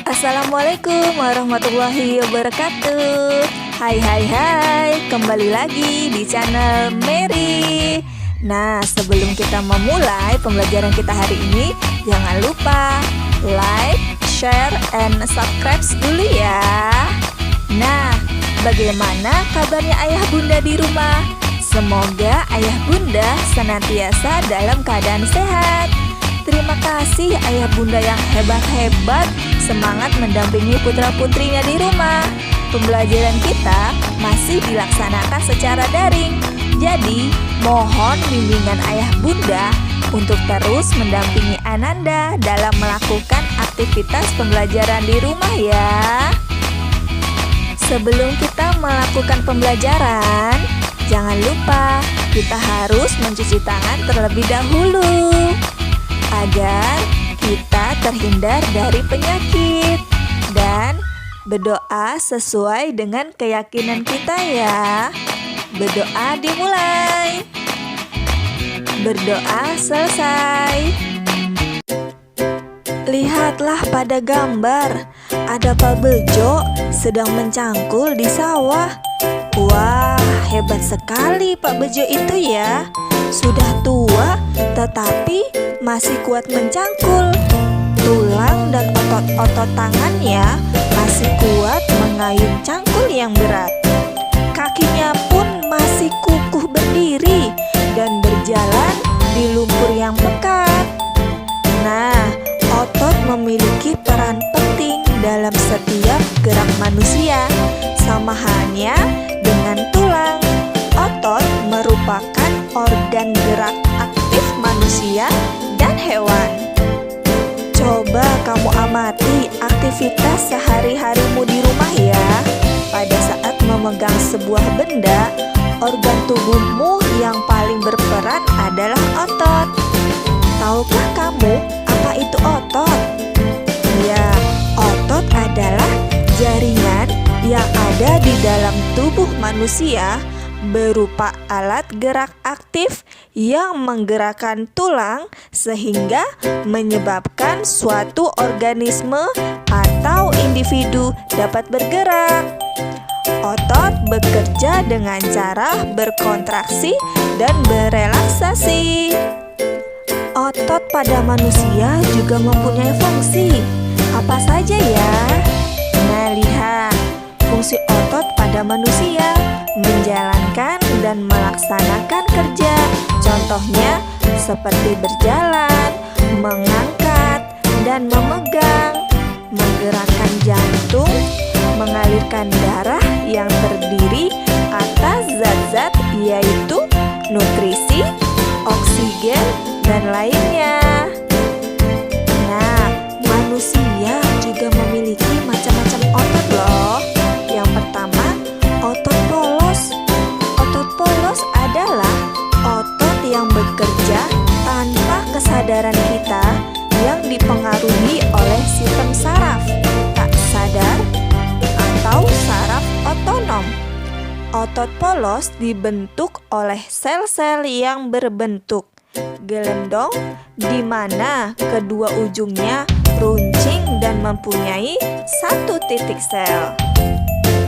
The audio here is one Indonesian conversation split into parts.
Assalamualaikum warahmatullahi wabarakatuh. Hai, kembali lagi di channel Mary. Nah, sebelum kita memulai pembelajaran kita hari ini, jangan lupa like, share, and subscribe dulu ya. Nah, bagaimana kabarnya ayah bunda di rumah? Semoga ayah bunda senantiasa dalam keadaan sehat. Terima kasih ayah bunda yang hebat-hebat semangat mendampingi putra-putrinya di rumah. Pembelajaran kita masih dilaksanakan secara daring. Jadi, mohon bimbingan ayah bunda untuk terus mendampingi Ananda dalam melakukan aktivitas pembelajaran di rumah ya. Sebelum kita melakukan pembelajaran, jangan lupa kita harus mencuci tangan terlebih dahulu agar kita terhindar dari penyakit dan berdoa sesuai dengan keyakinan kita ya. Berdoa dimulai. Berdoa selesai. Lihatlah pada gambar, ada Pak Bejo sedang mencangkul di sawah. Wah, hebat sekali Pak Bejo itu ya. Sudah tua tetapi masih kuat mencangkul. Tulang dan otot-otot tangannya masih kuat mengayun cangkul yang berat. Kakinya pun masih kukuh berdiri dan berjalan di lumpur yang pekat. Nah, otot memiliki peran penting dalam setiap gerak manusia. Sama halnya dengan tulang. Otot merupakan organ gerak aktif manusia dan hewan. Coba kamu amati aktivitas sehari-harimu di rumah ya. Pada saat memegang sebuah benda, organ tubuhmu yang paling berperan adalah otot. Tahukah kamu apa itu otot? Ya, otot adalah jaringan yang ada di dalam tubuh manusia berupa alat gerak aktif yang menggerakkan tulang sehingga menyebabkan suatu organisme atau individu dapat bergerak. Otot bekerja dengan cara berkontraksi dan berelaksasi. Otot pada manusia juga mempunyai fungsi. Apa saja ya? Nah, lihat. Fungsi otot pada manusia menjalankan dan melaksanakan kerja. Contohnya seperti berjalan, mengangkat, dan memegang, menggerakkan jantung, mengalirkan darah yang terdiri atas zat-zat yaitu nutrisi, oksigen, dan lainnya. Nah, manusia juga memiliki macam-macam otot loh. Yang pertama, otot polos. Otot polos adalah otot yang bekerja tanpa kesadaran kita yang dipengaruhi oleh sistem saraf tak sadar atau saraf otonom. Otot polos dibentuk oleh sel-sel yang berbentuk gelendong di mana kedua ujungnya runcing dan mempunyai satu titik sel.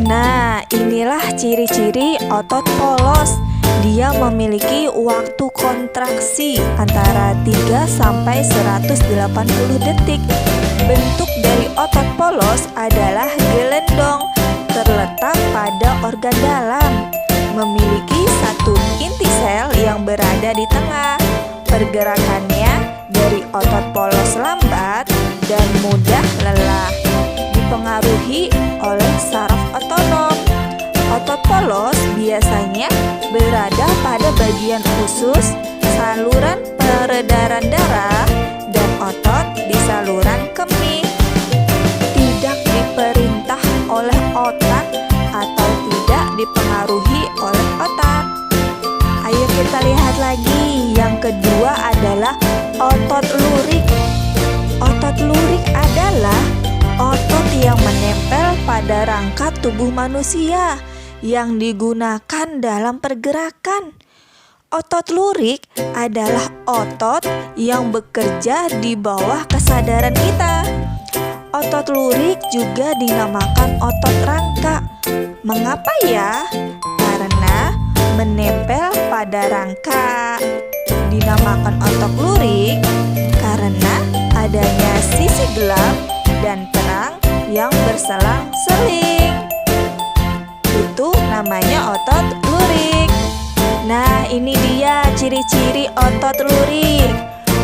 Nah, inilah ciri-ciri otot polos. Dia memiliki waktu kontraksi antara 3 sampai 180 detik. Bentuk dari otot polos adalah gelendong, terletak pada organ dalam, memiliki satu inti sel yang berada di tengah. Pergerakannya dari otot polos lambat dan mudah lelah, dipengaruhi oleh saraf otonom. Otot polos biasanya berada pada bagian usus, saluran peredaran darah, dan otot di saluran kemih. Tidak diperintah oleh otak atau tidak dipengaruhi oleh otak. Ayo kita lihat lagi. Yang kedua adalah otot lurik. Otot lurik adalah otot yang menempel pada rangka tubuh manusia yang digunakan dalam pergerakan. Otot lurik adalah otot yang bekerja di bawah kesadaran kita. Otot lurik juga dinamakan otot rangka. Mengapa ya? Karena menempel pada rangka. Dinamakan otot lurik karena adanya sisi gelap dan terang yang berselang-seling. Itu namanya otot lurik. Nah, ini dia ciri-ciri otot lurik.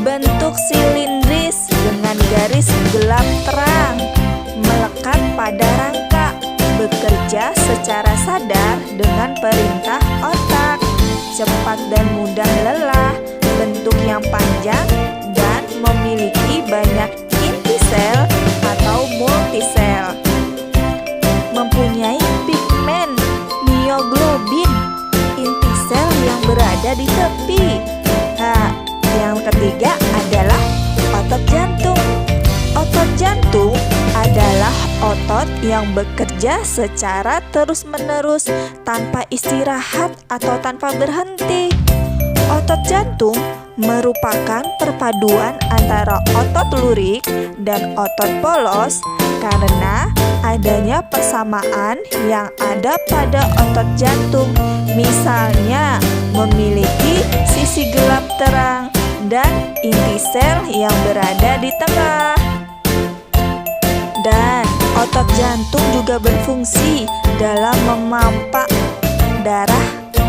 Bentuk silindris dengan garis gelap terang, melekat pada rangka, bekerja secara sadar dengan perintah otak, cepat dan mudah lelah, bentuk yang panjang, dan memiliki banyak inti sel atau multisel. Mempunyai pigmen mioglobin, inti sel yang berada di tepi. Nah, yang ketiga adalah otot jantung. Otot jantung adalah otot yang bekerja secara terus-menerus tanpa istirahat atau tanpa berhenti. Otot jantung merupakan perpaduan antara otot lurik dan otot polos karena adanya persamaan yang ada pada otot jantung. Misalnya, memiliki sisi gelap terang dan inti sel yang berada di tengah. Dan otot jantung juga berfungsi dalam memompa darah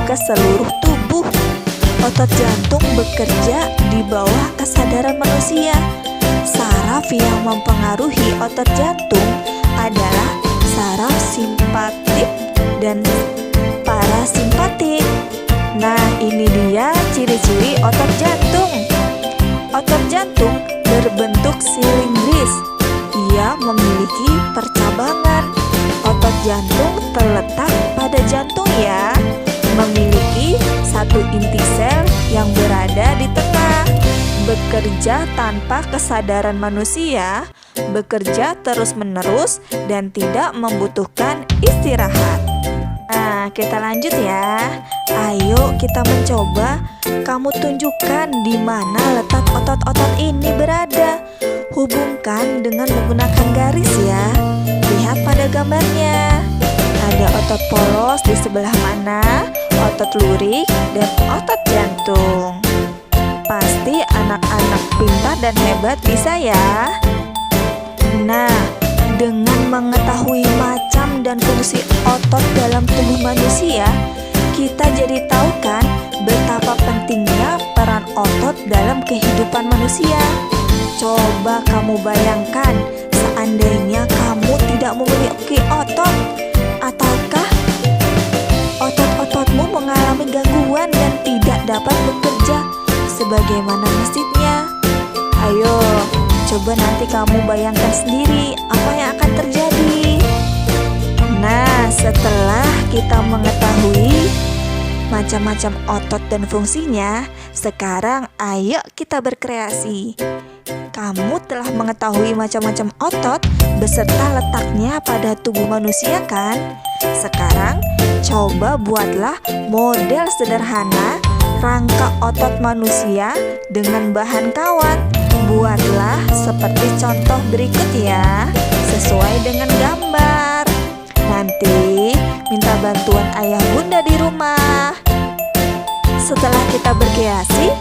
ke seluruh tubuh. Otot jantung bekerja di bawah kesadaran manusia. Saraf yang mempengaruhi otot jantung adalah saraf simpatik dan parasimpatik. Nah, ini dia ciri-ciri otot jantung. Otot jantung berbentuk silindris. Ia memiliki percabangan. Otot jantung terletak pada jantung ya. Memiliki satu inti sel yang berada di tengah. Bekerja tanpa kesadaran manusia, bekerja terus-menerus dan tidak membutuhkan istirahat. Nah, kita lanjut ya. Ayo kita mencoba. Kamu tunjukkan di mana letak otot-otot ini berada. Hubungkan dengan menggunakan garis ya. Lihat pada gambarnya. Ada otot polos di sebelah mana, otot lurik, dan otot jantung. Pasti anak-anak pintar dan hebat bisa ya. Nah, dengan mengetahui macam dan fungsi otot dalam tubuh manusia, kita jadi tahu kan betapa pentingnya peran otot dalam kehidupan manusia. Coba kamu bayangkan, seandainya kamu tidak memiliki otot, ataukah otot-ototmu mengalami gangguan dan tidak dapat bekerja sebagaimana mestinya? Ayo, coba nanti kamu bayangkan sendiri apa yang akan terjadi. Nah, setelah kita mengetahui macam-macam otot dan fungsinya, sekarang ayo kita berkreasi. Kamu telah mengetahui macam-macam otot beserta letaknya pada tubuh manusia kan? Sekarang coba buatlah model sederhana rangka otot manusia dengan bahan kawat. Buatlah seperti contoh berikut ya, sesuai dengan gambar. Nanti minta bantuan ayah bunda di rumah. Setelah kita berkreasi,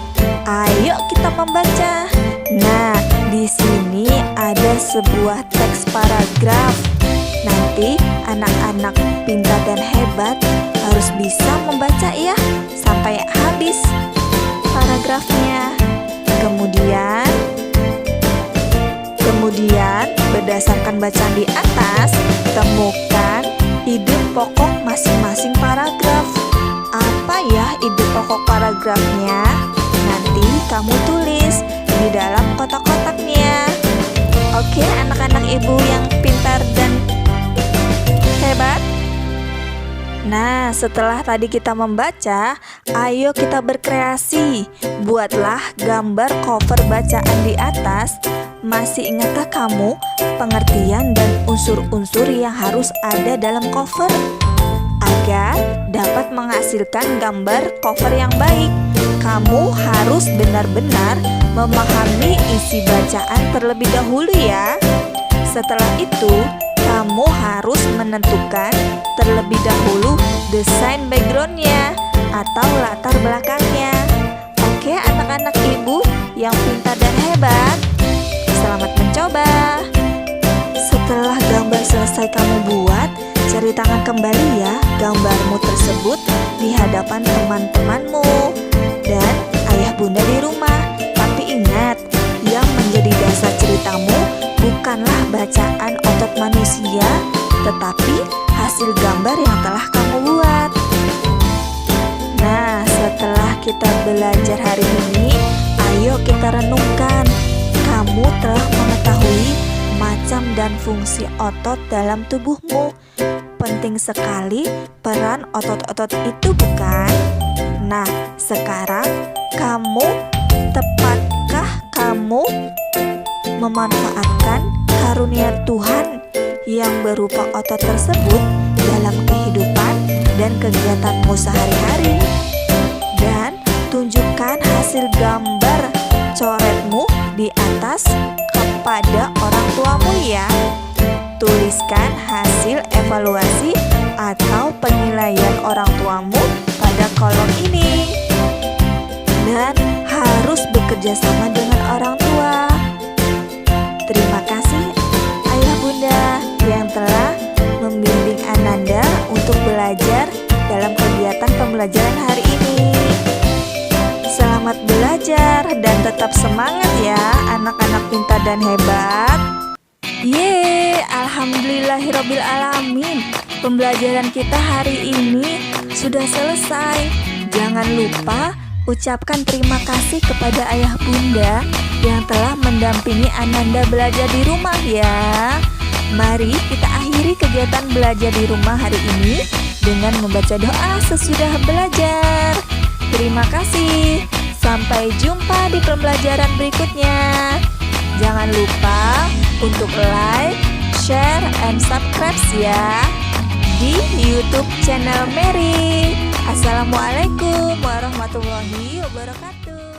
ayo kita membaca. Nah, di sini ada sebuah teks paragraf. Nanti anak-anak pintar dan hebat harus bisa membaca ya sampai habis paragrafnya. Kemudian berdasarkan bacaan di atas, temukan ide pokok masing-masing paragraf. Apa ya ide pokok paragrafnya? Nanti kamu tulis di dalam kotak-kotaknya. Oke, anak-anak ibu yang pintar dan hebat. Nah, setelah tadi kita membaca, ayo kita berkreasi. Buatlah gambar cover bacaan di atas. Masih ingatkah kamu pengertian dan unsur-unsur yang harus ada dalam cover? Agar dapat menghasilkan gambar cover yang baik, kamu harus benar-benar memahami isi bacaan terlebih dahulu ya. Setelah itu, kamu harus menentukan terlebih dahulu desain backgroundnya atau latar belakangnya. Oke anak-anak ibu yang pintar dan hebat, selamat mencoba. Setelah gambar selesai kamu buat, ceritakan kembali ya gambarmu tersebut di hadapan teman-temanmu dan ayah bunda di rumah. Tapi ingat, yang menjadi dasar ceritamu bukanlah bacaan otot manusia, tetapi hasil gambar yang telah kamu buat. Nah, setelah kita belajar hari ini, ayo kita renungkan. Kamu telah mengetahui macam dan fungsi otot dalam tubuhmu. Penting sekali peran otot-otot itu, bukan? Nah, sekarang tepatkah kamu memanfaatkan karunia Tuhan yang berupa otot tersebut dalam kehidupan dan kegiatanmu sehari-hari? Dan tunjukkan hasil gambar coretmu di atas kepada orang tuamu ya. Tuliskan hasil evaluasi atau penilaian orang tuamu pada kolom ini. Dan harus bekerja sama dengan orang tua. Terima kasih ayah bunda yang telah membimbing Ananda untuk belajar dalam kegiatan pembelajaran hari ini. Selamat belajar dan tetap semangat ya anak-anak pintar dan hebat. Yeay, alhamdulillahirabbil alamin. Pembelajaran kita hari ini sudah selesai. Jangan lupa ucapkan terima kasih kepada ayah bunda yang telah mendampingi Ananda belajar di rumah ya. Mari kita akhiri kegiatan belajar di rumah hari ini dengan membaca doa sesudah belajar. Terima kasih. Sampai jumpa di pembelajaran berikutnya. Jangan lupa untuk like, share, and subscribe ya di YouTube channel Mary. Assalamualaikum warahmatullahi wabarakatuh.